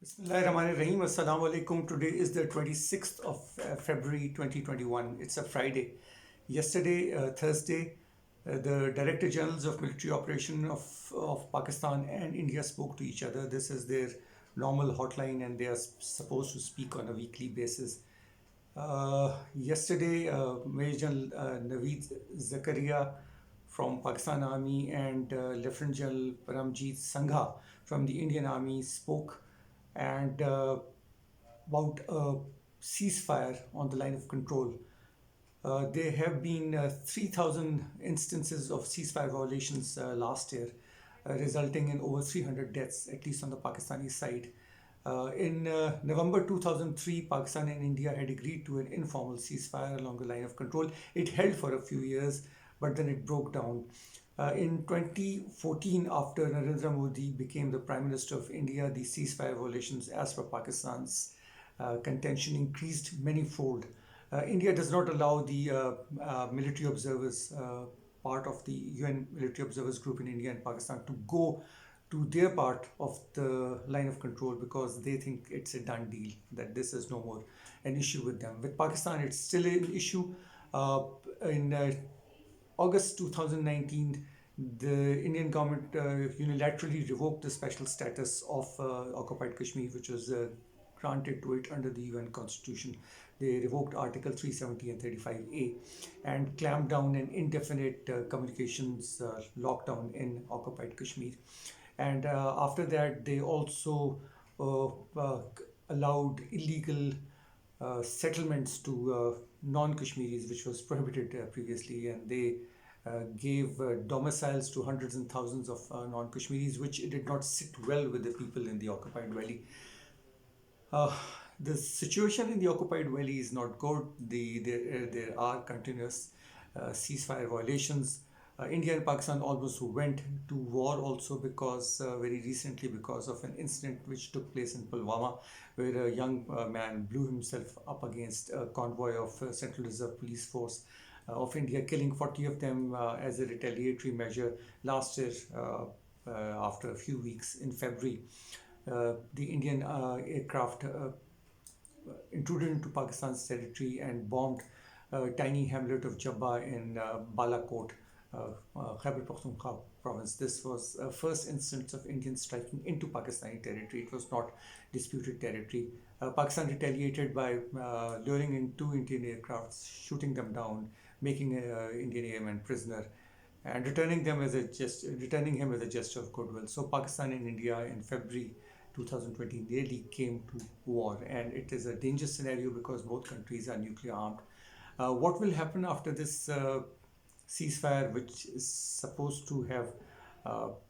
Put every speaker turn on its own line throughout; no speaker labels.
Bismillahirrahmanirrahim. Assalamu alaikum. Today is the 26th of February 2021. It's a Friday. Yesterday, Thursday, the Director Generals of Military Operation of Pakistan and India spoke to each other. This is their normal hotline and they are supposed to speak on a weekly basis. Yesterday, Major General Naveed Zakaria from Pakistan Army and Lieutenant General Paramjit Sangha from the Indian Army spoke and about a ceasefire on the line of control. There have been 3,000 instances of ceasefire violations last year, resulting in over 300 deaths, at least on the Pakistani side. In November 2003, Pakistan and India had agreed to an informal ceasefire along the line of control. It held for a few years, but then it broke down. In 2014, after Narendra Modi became the Prime Minister of India, the ceasefire violations, as per Pakistan's contention, increased manyfold. India does not allow the military observers, part of the UN military observers group in India and Pakistan, to go to their part of the line of control because they think it's a done deal, that this is no more an issue with them. With Pakistan, it's still an issue. In August 2019, the Indian government unilaterally revoked the special status of occupied Kashmir, which was granted to it under the UN Constitution. They revoked Article 370 and 35A and clamped down an indefinite communications lockdown in occupied Kashmir. And after that, they also allowed illegal settlements to non-Kashmiris, which was prohibited previously, and they gave domiciles to hundreds and thousands of non-Kashmiris, which did not sit well with the people in the occupied valley. The situation in the occupied valley is not good. There are continuous ceasefire violations. India and Pakistan almost went to war also because very recently, because of an incident which took place in Pulwama, where a young man blew himself up against a convoy of Central Reserve Police Force of India, killing 40 of them as a retaliatory measure last year. After a few weeks in February, the Indian aircraft intruded into Pakistan's territory and bombed a tiny hamlet of Jabba in Balakot, Khyber Pakhtunkhwa province. This was a first instance of Indians striking into Pakistani territory. It was not disputed territory. Pakistan retaliated by luring in two Indian aircrafts, shooting them down, making an Indian airman prisoner, and returning him as a gesture of goodwill. So Pakistan and India in February 2020 nearly came to war, and it is a dangerous scenario because both countries are nuclear armed. What will happen after this ceasefire, which is supposed to have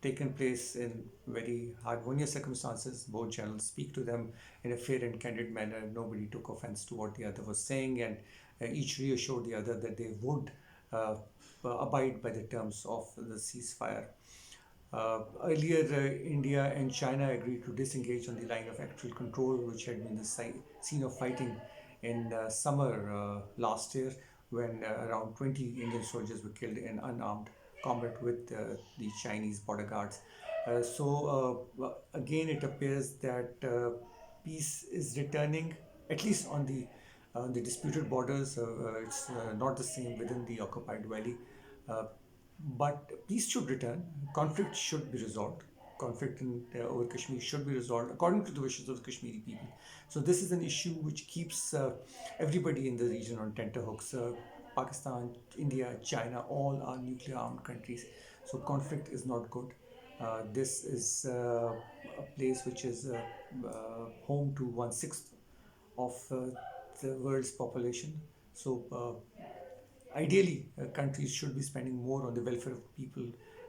taken place in very harmonious circumstances? Both generals speak to them in a fair and candid manner. Nobody took offense to what the other was saying, and each reassured the other that they would abide by the terms of the ceasefire. Earlier, India and China agreed to disengage on the line of actual control, which had been the scene of fighting in summer last year, when around 20 Indian soldiers were killed in unarmed combat with the Chinese border guards. Again, it appears that peace is returning, at least on the disputed borders. It's not the same within the occupied valley. But peace should return. Conflict should be resolved. Conflict over Kashmir should be resolved according to the wishes of the Kashmiri people. So this is an issue which keeps everybody in the region on tenterhooks. Pakistan, India, China, all are nuclear armed countries. So conflict is not good. This is a place which is home to 1/6 of the world's population. So ideally, countries should be spending more on the welfare of people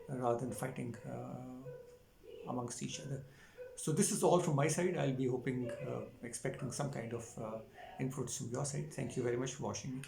rather than fighting amongst each other. So this is all from my side. I'll be expecting some kind of inputs from your side. Thank you very much for watching me.